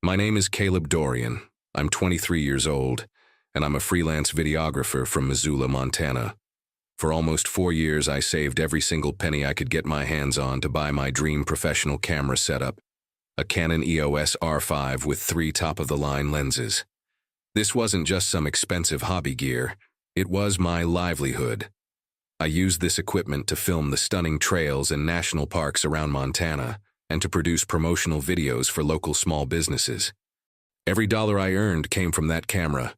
My name is Caleb Dorian. I'm 23 years old, and I'm a freelance videographer from Missoula, Montana. For almost 4 years, I saved every single penny I could get my hands on to buy my dream professional camera setup, a Canon EOS R5 with 3 top-of-the-line lenses. This wasn't just some expensive hobby gear, it was my livelihood. I used this equipment to film the stunning trails and national parks around Montana, and to produce promotional videos for local small businesses. Every dollar I earned came from that camera.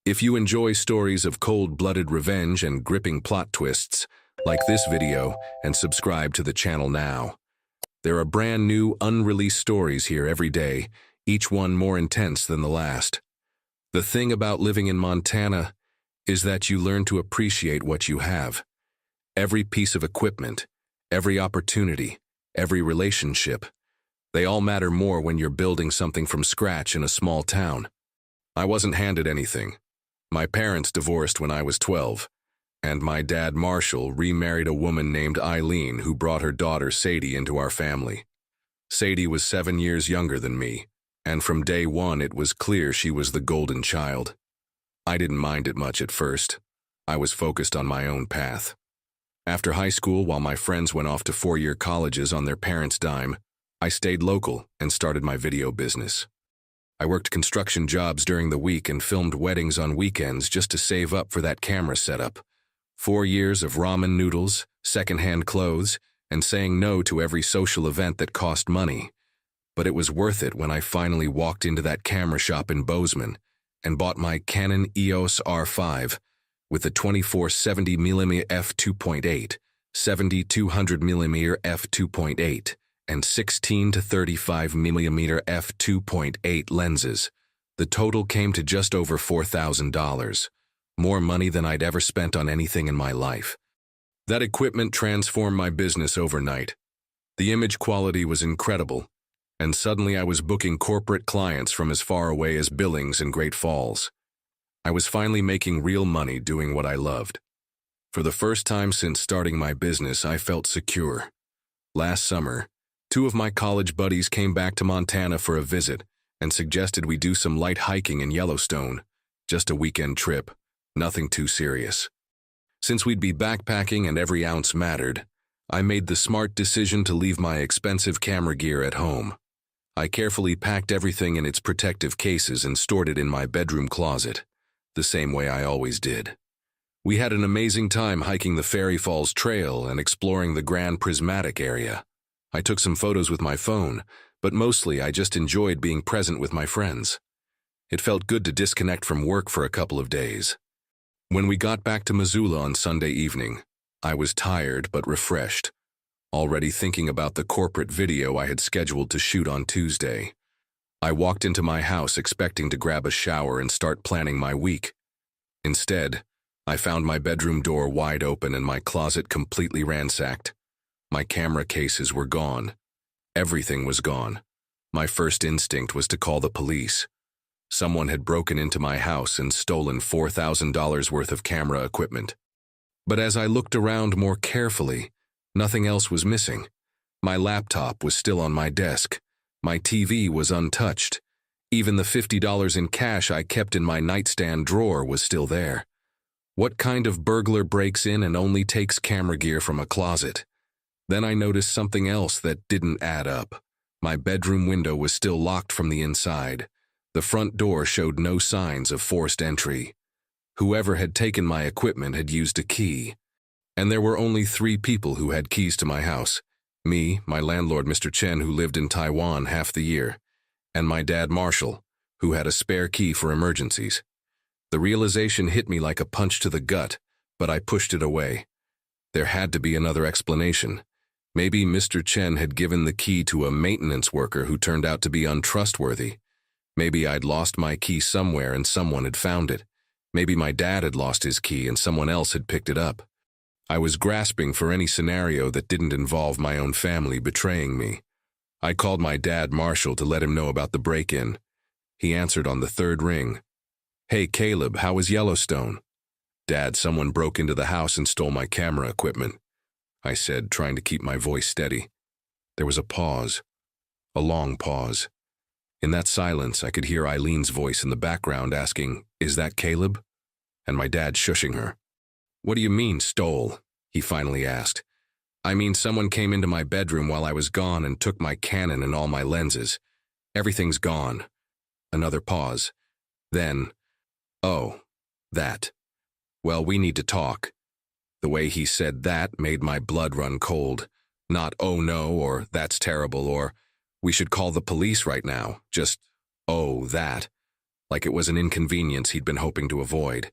If you enjoy stories of cold-blooded revenge and gripping plot twists, like this video and subscribe to the channel now. There are brand new, unreleased stories here every day, each one more intense than the last. The thing about living in Montana is that you learn to appreciate what you have. Every piece of equipment, every opportunity, every relationship, they all matter more when you're building something from scratch in a small town. I wasn't handed anything. My parents divorced when I was 12, and my dad Marshall remarried a woman named Eileen who brought her daughter Sadie into our family. Sadie was 7 years younger than me, and from day one it was clear she was the golden child. I didn't mind it much at first. I was focused on my own path. After high school, while my friends went off to 4-year colleges on their parents' dime, I stayed local and started my video business. I worked construction jobs during the week and filmed weddings on weekends just to save up for that camera setup. 4 years of ramen noodles, secondhand clothes, and saying no to every social event that cost money. But it was worth it when I finally walked into that camera shop in Bozeman and bought my Canon EOS R5 with a 24-70mm f2.8, 70-200mm f2.8, and 16-35mm f2.8 lenses. The total came to just over $4,000, more money than I'd ever spent on anything in my life. That equipment transformed my business overnight. The image quality was incredible, and suddenly I was booking corporate clients from as far away as Billings and Great Falls. I was finally making real money doing what I loved. For the first time since starting my business, I felt secure. Last summer, 2 of my college buddies came back to Montana for a visit and suggested we do some light hiking in Yellowstone. Just a weekend trip, nothing too serious. Since we'd be backpacking and every ounce mattered, I made the smart decision to leave my expensive camera gear at home. I carefully packed everything in its protective cases and stored it in my bedroom closet, the same way I always did. We had an amazing time hiking the Fairy Falls Trail and exploring the Grand Prismatic area. I took some photos with my phone, but mostly I just enjoyed being present with my friends. It felt good to disconnect from work for a couple of days. When we got back to Missoula on Sunday evening, I was tired but refreshed, already thinking about the corporate video I had scheduled to shoot on Tuesday. I walked into my house expecting to grab a shower and start planning my week. Instead, I found my bedroom door wide open and my closet completely ransacked. My camera cases were gone. Everything was gone. My first instinct was to call the police. Someone had broken into my house and stolen $4,000 worth of camera equipment. But as I looked around more carefully, nothing else was missing. My laptop was still on my desk. My TV was untouched. Even the $50 in cash I kept in my nightstand drawer was still there. What kind of burglar breaks in and only takes camera gear from a closet? Then I noticed something else that didn't add up. My bedroom window was still locked from the inside. The front door showed no signs of forced entry. Whoever had taken my equipment had used a key. And there were only 3 people who had keys to my house. Me, my landlord Mr. Chen, who lived in Taiwan half the year, and my dad Marshall, who had a spare key for emergencies. The realization hit me like a punch to the gut, but I pushed it away. There had to be another explanation. Maybe Mr. Chen had given the key to a maintenance worker who turned out to be untrustworthy. Maybe I'd lost my key somewhere and someone had found it. Maybe my dad had lost his key and someone else had picked it up. I was grasping for any scenario that didn't involve my own family betraying me. I called my dad Marshall to let him know about the break-in. He answered on the 3rd ring. "Hey Caleb, how was Yellowstone?" "Dad, someone broke into the house and stole my camera equipment," I said, trying to keep my voice steady. There was a pause, a long pause. In that silence, I could hear Eileen's voice in the background asking, "Is that Caleb?" And my dad shushing her. "What do you mean, stole?" he finally asked. "I mean, someone came into my bedroom while I was gone and took my Canon and all my lenses. Everything's gone." Another pause. Then, "Oh, that. Well, we need to talk." The way he said that made my blood run cold. Not, "Oh no," or "That's terrible," or "We should call the police right now." Just, "Oh, that." Like it was an inconvenience he'd been hoping to avoid.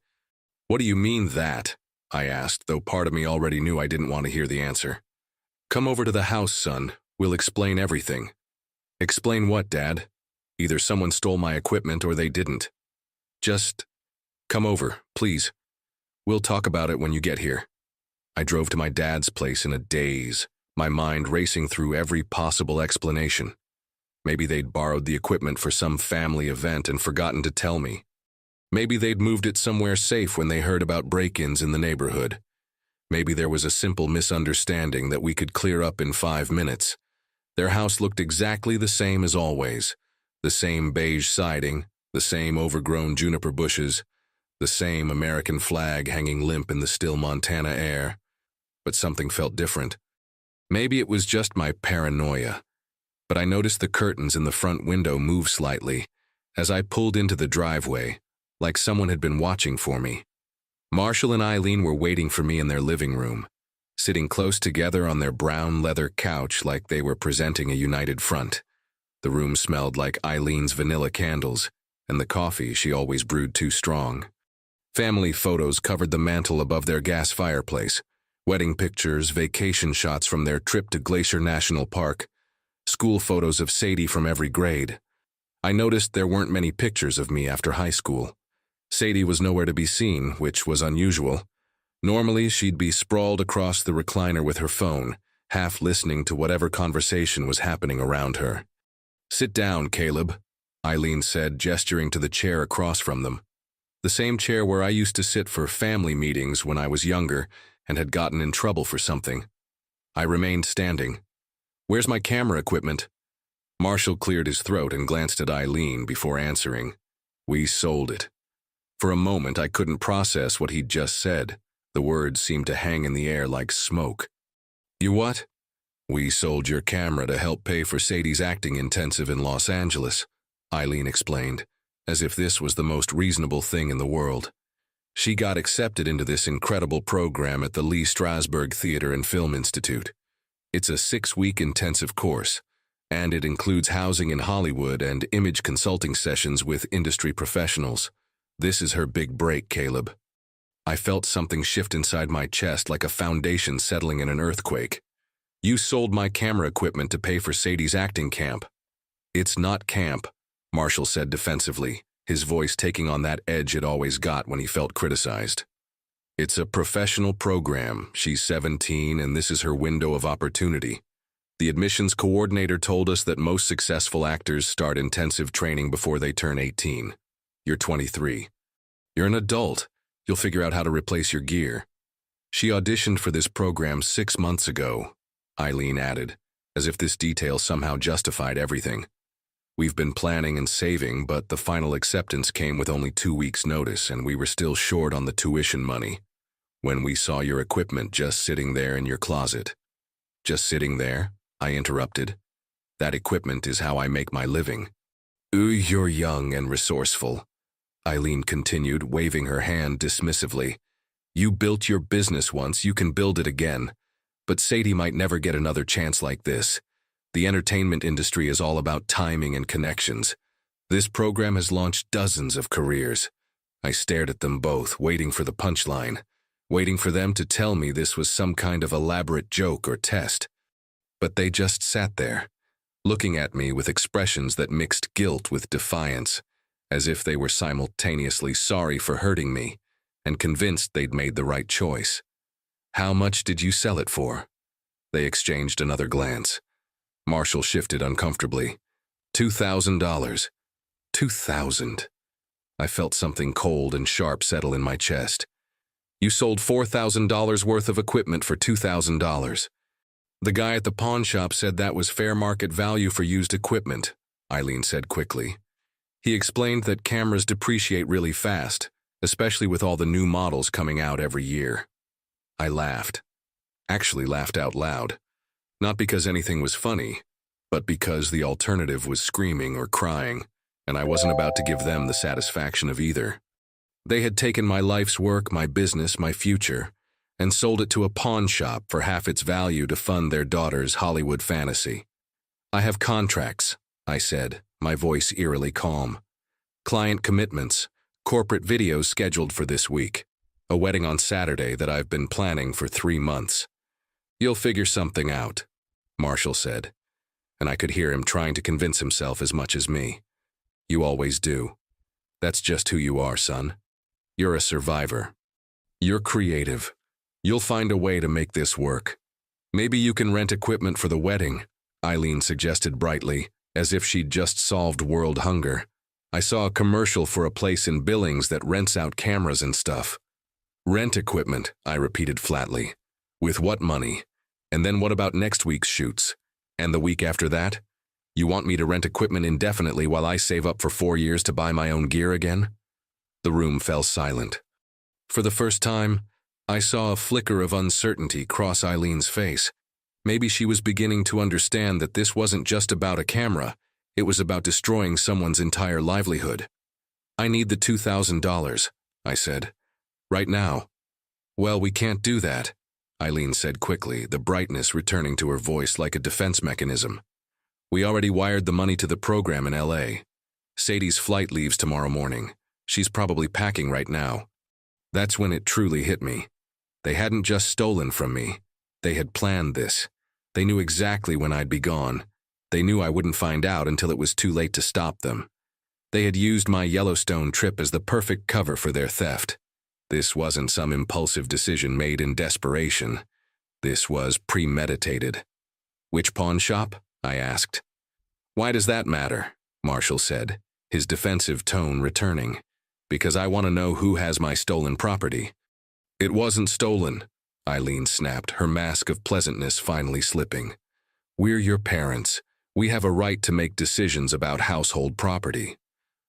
"What do you mean, that?" I asked, though part of me already knew I didn't want to hear the answer. "Come over to the house, son. We'll explain everything." "Explain what, Dad?" "Either someone stole my equipment or they didn't." "Just come over, please. We'll talk about it when you get here." I drove to my dad's place in a daze, my mind racing through every possible explanation. Maybe they'd borrowed the equipment for some family event and forgotten to tell me. Maybe they'd moved it somewhere safe when they heard about break-ins in the neighborhood. Maybe there was a simple misunderstanding that we could clear up in 5 minutes. Their house looked exactly the same as always. The same beige siding, the same overgrown juniper bushes, the same American flag hanging limp in the still Montana air. But something felt different. Maybe it was just my paranoia, but I noticed the curtains in the front window move slightly as I pulled into the driveway, like someone had been watching for me. Marshall and Eileen were waiting for me in their living room, sitting close together on their brown leather couch like they were presenting a united front. The room smelled like Eileen's vanilla candles, and the coffee she always brewed too strong. Family photos covered the mantel above their gas fireplace. Wedding pictures, vacation shots from their trip to Glacier National Park, school photos of Sadie from every grade. I noticed there weren't many pictures of me after high school. Sadie was nowhere to be seen, which was unusual. Normally, she'd be sprawled across the recliner with her phone, half listening to whatever conversation was happening around her. "Sit down, Caleb," Eileen said, gesturing to the chair across from them. The same chair where I used to sit for family meetings when I was younger and had gotten in trouble for something. I remained standing. "Where's my camera equipment?" Marshall cleared his throat and glanced at Eileen before answering. "We sold it." For a moment, I couldn't process what he'd just said. The words seemed to hang in the air like smoke. "You what?" "We sold your camera to help pay for Sadie's acting intensive in Los Angeles," Eileen explained, as if this was the most reasonable thing in the world. She got accepted into this incredible program at the Lee Strasberg Theater and Film Institute. It's a 6-week intensive course, and it includes housing in Hollywood and image consulting sessions with industry professionals. This is her big break, Caleb. I felt something shift inside my chest like a foundation settling in an earthquake. "You sold my camera equipment to pay for Sadie's acting camp." "It's not camp," Marshall said defensively, his voice taking on that edge it always got when he felt criticized. "It's a professional program. She's 17, and this is her window of opportunity. The admissions coordinator told us that most successful actors start intensive training before they turn 18. You're 23. You're an adult. You'll figure out how to replace your gear." "She auditioned for this program 6 months ago," Eileen added, as if this detail somehow justified everything. "We've been planning and saving, but the final acceptance came with only 2 weeks' notice, and we were still short on the tuition money. When we saw your equipment just sitting there in your closet." "Just sitting there?" I interrupted. "That equipment is how I make my living." "Ooh, you're young and resourceful," Eileen continued, waving her hand dismissively. "You built your business once, you can build it again. But Sadie might never get another chance like this. The entertainment industry is all about timing and connections. This program has launched dozens of careers." I stared at them both, waiting for the punchline, waiting for them to tell me this was some kind of elaborate joke or test. But they just sat there, looking at me with expressions that mixed guilt with defiance, as if they were simultaneously sorry for hurting me and convinced they'd made the right choice. "How much did you sell it for?" They exchanged another glance. Marshall shifted uncomfortably. $2,000. 2,000. I felt something cold and sharp settle in my chest. "You sold $4,000 worth of equipment for $2,000. The guy at the pawn shop said that was fair market value for used equipment," Eileen said quickly. He explained that cameras depreciate really fast, especially with all the new models coming out every year. I laughed. Actually laughed out loud. Not because anything was funny, but because the alternative was screaming or crying, and I wasn't about to give them the satisfaction of either. They had taken my life's work, my business, my future, and sold it to a pawn shop for half its value to fund their daughter's Hollywood fantasy. I have contracts, I said, my voice eerily calm. Client commitments, corporate videos scheduled for this week, a wedding on Saturday that I've been planning for 3 months. You'll figure something out, Marshall said, and I could hear him trying to convince himself as much as me. You always do. That's just who you are, son. You're a survivor. You're creative. You'll find a way to make this work. Maybe you can rent equipment for the wedding, Eileen suggested brightly, as if she'd just solved world hunger. I saw a commercial for a place in Billings that rents out cameras and stuff. Rent equipment, I repeated flatly. With what money? And then what about next week's shoots? And the week after that? You want me to rent equipment indefinitely while I save up for 4 years to buy my own gear again? The room fell silent. For the first time, I saw a flicker of uncertainty cross Eileen's face. Maybe she was beginning to understand that this wasn't just about a camera, it was about destroying someone's entire livelihood. I need the $2,000, I said. Right now. Well, we can't do that, Eileen said quickly, the brightness returning to her voice like a defense mechanism. We already wired the money to the program in LA. Sadie's flight leaves tomorrow morning. She's probably packing right now. That's when it truly hit me. They hadn't just stolen from me. They had planned this. They knew exactly when I'd be gone. They knew I wouldn't find out until it was too late to stop them. They had used my Yellowstone trip as the perfect cover for their theft. This wasn't some impulsive decision made in desperation. This was premeditated. Which pawn shop? I asked. Why does that matter? Marshall said, his defensive tone returning. Because I want to know who has my stolen property. It wasn't stolen, Eileen snapped, her mask of pleasantness finally slipping. We're your parents. We have a right to make decisions about household property.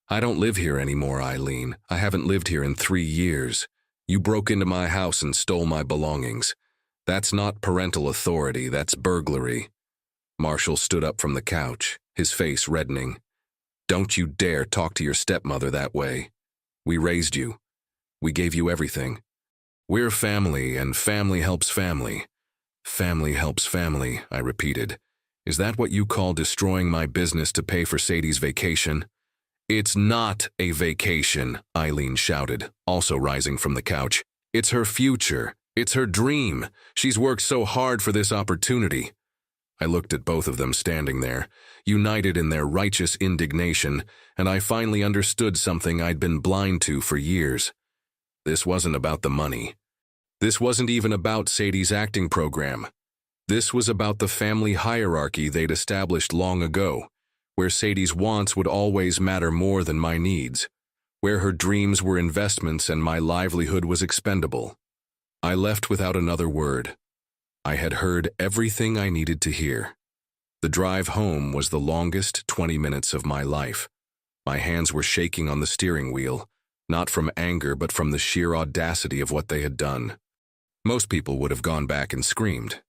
I don't live here anymore, Eileen. I haven't lived here in 3 years. You broke into my house and stole my belongings. That's not parental authority, that's burglary. Marshall stood up from the couch, his face reddening. Don't you dare talk to your stepmother that way. We raised you. We gave you everything. We're family, and family helps family. Family helps family, I repeated. Is that what you call destroying my business to pay for Sadie's vacation? It's not a vacation, Eileen shouted, also rising from the couch. It's her future. It's her dream. She's worked so hard for this opportunity. I looked at both of them standing there, united in their righteous indignation, and I finally understood something I'd been blind to for years. This wasn't about the money. This wasn't even about Sadie's acting program. This was about the family hierarchy they'd established long ago, where Sadie's wants would always matter more than my needs, where her dreams were investments and my livelihood was expendable. I left without another word. I had heard everything I needed to hear. The drive home was the longest 20 minutes of my life. My hands were shaking on the steering wheel, not from anger but from the sheer audacity of what they had done. Most people would have gone back and screamed,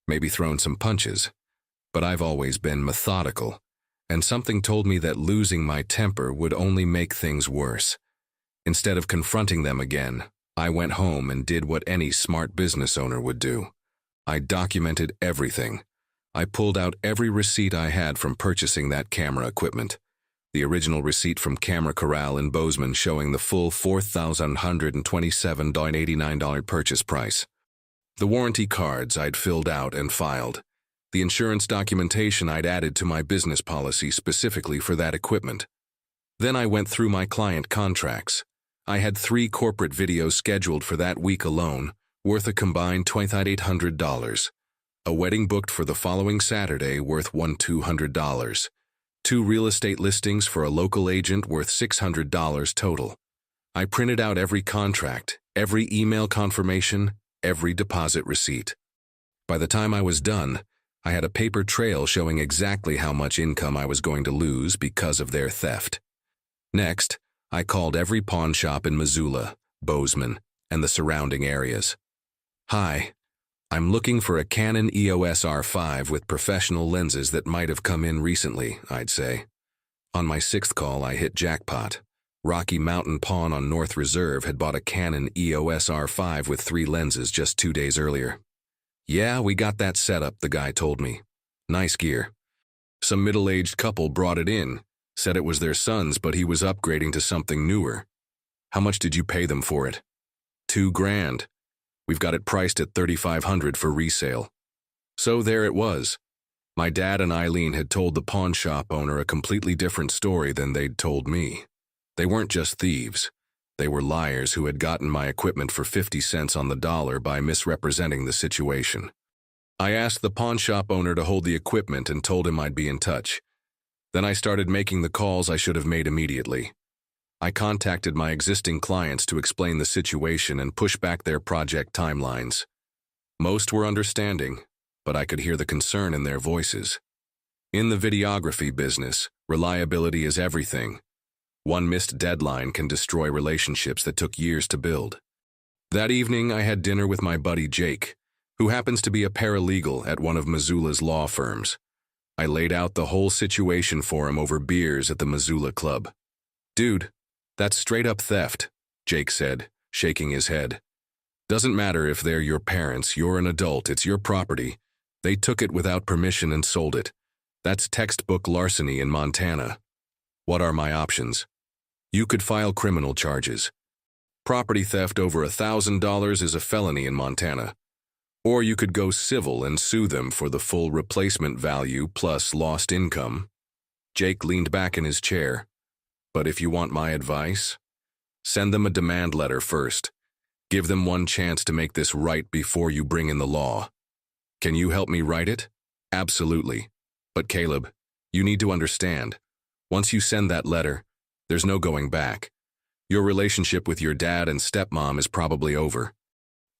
maybe thrown some punches, but I've always been methodical, and something told me that losing my temper would only make things worse. Instead of confronting them again, I went home and did what any smart business owner would do. I documented everything. I pulled out every receipt I had from purchasing that camera equipment. The original receipt from Camera Corral in Bozeman showing the full $4,127.89 purchase price. The warranty cards I'd filled out and filed. The insurance documentation I'd added to my business policy specifically for that equipment. Then I went through my client contracts. I had 3 corporate videos scheduled for that week alone, worth a combined $2,800. A wedding booked for the following Saturday worth $1,200. 2 real estate listings for a local agent worth $600 total. I printed out every contract, every email confirmation, every deposit receipt. By the time I was done, I had a paper trail showing exactly how much income I was going to lose because of their theft. Next, I called every pawn shop in Missoula, Bozeman, and the surrounding areas. "Hi, I'm looking for a Canon EOS R5 with professional lenses that might have come in recently," I'd say. On my sixth call, I hit jackpot. Rocky Mountain Pawn on North Reserve had bought a Canon EOS R5 with 3 lenses just 2 days earlier. "Yeah, we got that set up," the guy told me. "Nice gear. Some middle-aged couple brought it in, said it was their son's, but he was upgrading to something newer. How much did you pay them for it?" $2,000. We've got it priced at $3,500 for resale." So there it was. My dad and Eileen had told the pawn shop owner a completely different story than they'd told me. They weren't just thieves. They were liars who had gotten my equipment for 50 cents on the dollar by misrepresenting the situation. I asked the pawn shop owner to hold the equipment and told him I'd be in touch. Then I started making the calls I should have made immediately. I contacted my existing clients to explain the situation and push back their project timelines. Most were understanding, but I could hear the concern in their voices. In the videography business, reliability is everything. One missed deadline can destroy relationships that took years to build. That evening, I had dinner with my buddy Jake, who happens to be a paralegal at one of Missoula's law firms. I laid out the whole situation for him over beers at the Missoula Club. "Dude, that's straight-up theft," Jake said, shaking his head. "Doesn't matter if they're your parents, you're an adult, it's your property. They took it without permission and sold it. That's textbook larceny in Montana. What are my options? You could file criminal charges. Property theft over $1,000 is a felony in Montana. Or you could go civil and sue them for the full replacement value plus lost income." Jake leaned back in his chair. "But if you want my advice, send them a demand letter first. Give them one chance to make this right before you bring in the law." "Can you help me write it?" "Absolutely. But Caleb, you need to understand. Once you send that letter, there's no going back. Your relationship with your dad and stepmom is probably over."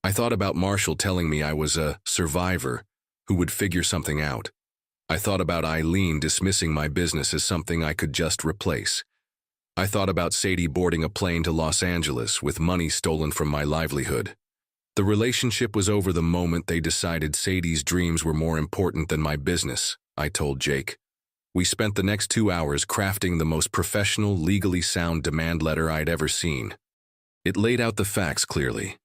I thought about Marshall telling me I was a survivor who would figure something out. I thought about Eileen dismissing my business as something I could just replace. I thought about Sadie boarding a plane to Los Angeles with money stolen from my livelihood. The relationship was over the moment they decided Sadie's dreams were more important than my business, I told Jake. We spent the next 2 hours crafting the most professional, legally sound demand letter I'd ever seen. It laid out the facts clearly.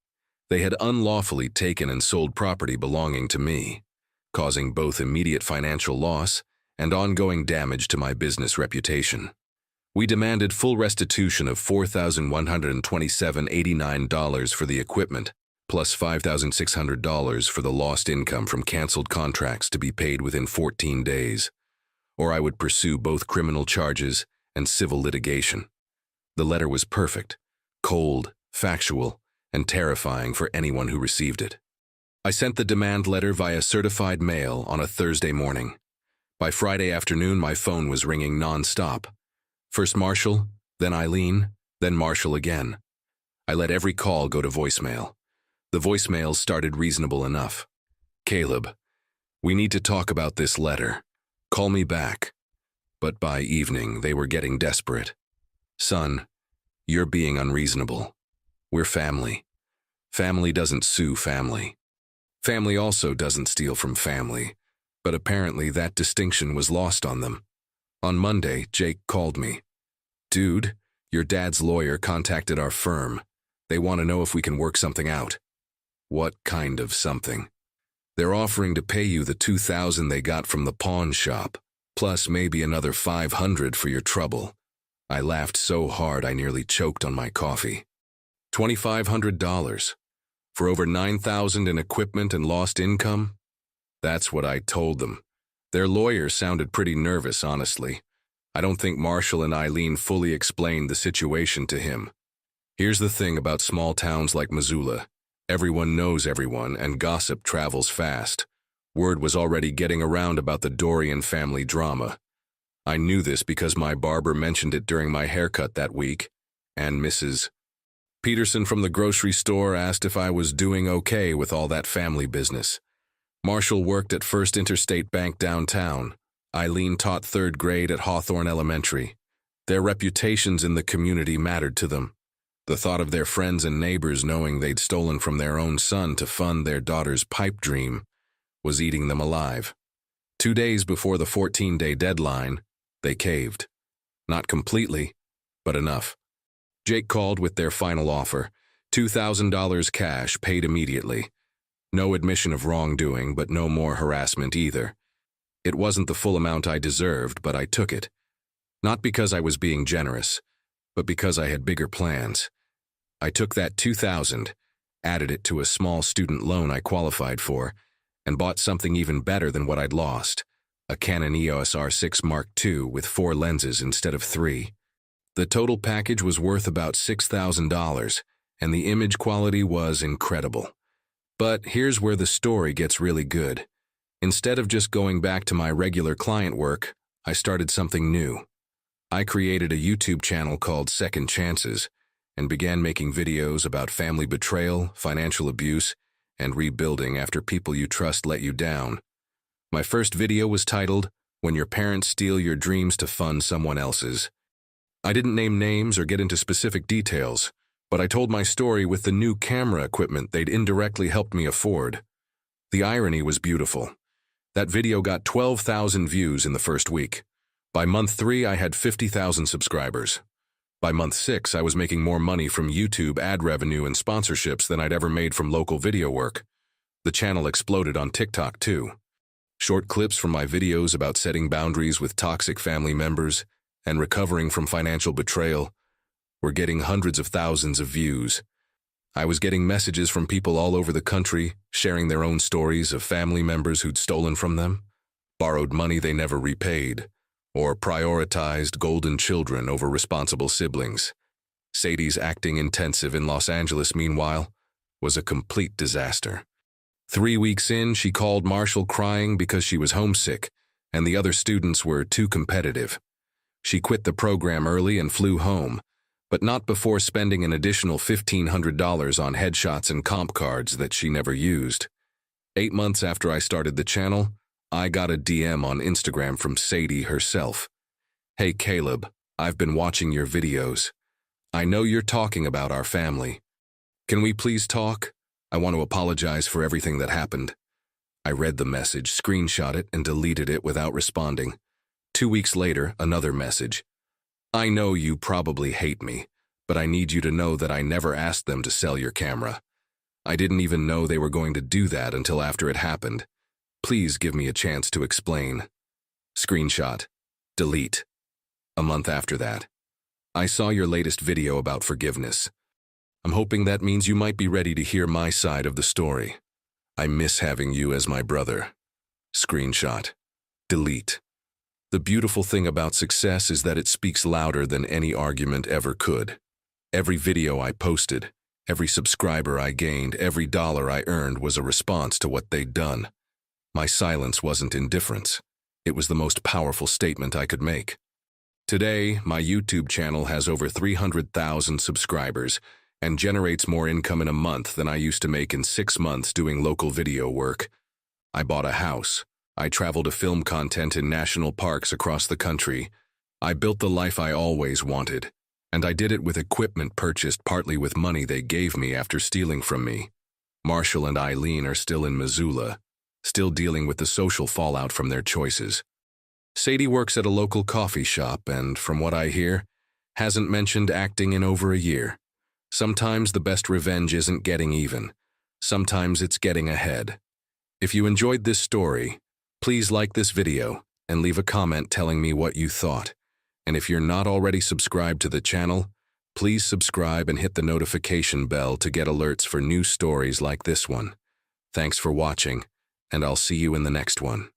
They had unlawfully taken and sold property belonging to me, causing both immediate financial loss and ongoing damage to my business reputation. We demanded full restitution of $4,127.89 for the equipment, plus $5,600 for the lost income from canceled contracts to be paid within 14 days, or I would pursue both criminal charges and civil litigation. The letter was perfect, cold, factual, and terrifying for anyone who received it. I sent the demand letter via certified mail on a Thursday morning. By Friday afternoon, my phone was ringing nonstop. First Marshall, then Eileen, then Marshall again. I let every call go to voicemail. The voicemails started reasonable enough. "Caleb, we need to talk about this letter. Call me back." But by evening, they were getting desperate. "Son, you're being unreasonable. We're family. Family doesn't sue family. Family also doesn't steal from family, but apparently that distinction was lost on them." On Monday, Jake called me. "Dude, your dad's lawyer contacted our firm. They want to know if we can work something out." "What kind of something?" "They're offering to pay you the $2,000 they got from the pawn shop, plus maybe another $500 for your trouble." I laughed so hard I nearly choked on my coffee. $2,500 for over $9,000 in equipment and lost income? That's what I told them. Their lawyer sounded pretty nervous, honestly. I don't think Marshall and Eileen fully explained the situation to him. Here's the thing about small towns like Missoula. Everyone knows everyone, and gossip travels fast. Word was already getting around about the Dorian family drama. I knew this because my barber mentioned it during my haircut that week, and Mrs. Peterson from the grocery store asked if I was doing okay with all that family business. Marshall worked at First Interstate Bank downtown. Eileen taught third grade at Hawthorne Elementary. Their reputations in the community mattered to them. The thought of their friends and neighbors knowing they'd stolen from their own son to fund their daughter's pipe dream was eating them alive. 2 days before the 14-day deadline, they caved. Not completely, but enough. Jake called with their final offer, $2,000 cash paid immediately. No admission of wrongdoing, but no more harassment either. It wasn't the full amount I deserved, but I took it. Not because I was being generous, but because I had bigger plans. I took that $2,000, added it to a small student loan I qualified for, and bought something even better than what I'd lost, a Canon EOS R6 Mark II with 4 lenses instead of 3. The total package was worth about $6,000, and the image quality was incredible. But here's where the story gets really good. Instead of just going back to my regular client work, I started something new. I created a YouTube channel called Second Chances and began making videos about family betrayal, financial abuse, and rebuilding after people you trust let you down. My first video was titled, "When Your Parents Steal Your Dreams to Fund Someone Else's." I didn't name names or get into specific details, but I told my story with the new camera equipment they'd indirectly helped me afford. The irony was beautiful. That video got 12,000 views in the first week. By month 3, I had 50,000 subscribers. By month 6, I was making more money from YouTube ad revenue and sponsorships than I'd ever made from local video work. The channel exploded on TikTok too. Short clips from my videos about setting boundaries with toxic family members and recovering from financial betrayal were getting hundreds of thousands of views. I was getting messages from people all over the country, sharing their own stories of family members who'd stolen from them, borrowed money they never repaid, or prioritized golden children over responsible siblings. Sadie's acting intensive in Los Angeles, meanwhile, was a complete disaster. 3 weeks in, she called Marshall crying because she was homesick, and the other students were too competitive. She quit the program early and flew home, but not before spending an additional $1,500 on headshots and comp cards that she never used. 8 months after I started the channel, I got a DM on Instagram from Sadie herself. "Hey Caleb, I've been watching your videos. I know you're talking about our family. Can we please talk? I want to apologize for everything that happened." I read the message, screenshot it, and deleted it without responding. 2 weeks later, another message. "I know you probably hate me, but I need you to know that I never asked them to sell your camera. I didn't even know they were going to do that until after it happened. Please give me a chance to explain." Screenshot. Delete. A month after that. "I saw your latest video about forgiveness. I'm hoping that means you might be ready to hear my side of the story. I miss having you as my brother." Screenshot. Delete. The beautiful thing about success is that it speaks louder than any argument ever could. Every video I posted, every subscriber I gained, every dollar I earned was a response to what they'd done. My silence wasn't indifference. It was the most powerful statement I could make. Today, my YouTube channel has over 300,000 subscribers and generates more income in a month than I used to make in 6 months doing local video work. I bought a house. I traveled to film content in national parks across the country. I built the life I always wanted, and I did it with equipment purchased partly with money they gave me after stealing from me. Marshall and Eileen are still in Missoula, still dealing with the social fallout from their choices. Sadie works at a local coffee shop and, from what I hear, hasn't mentioned acting in over a year. Sometimes the best revenge isn't getting even. Sometimes it's getting ahead. If you enjoyed this story, please like this video and leave a comment telling me what you thought. And if you're not already subscribed to the channel, please subscribe and hit the notification bell to get alerts for new stories like this one. Thanks for watching, and I'll see you in the next one.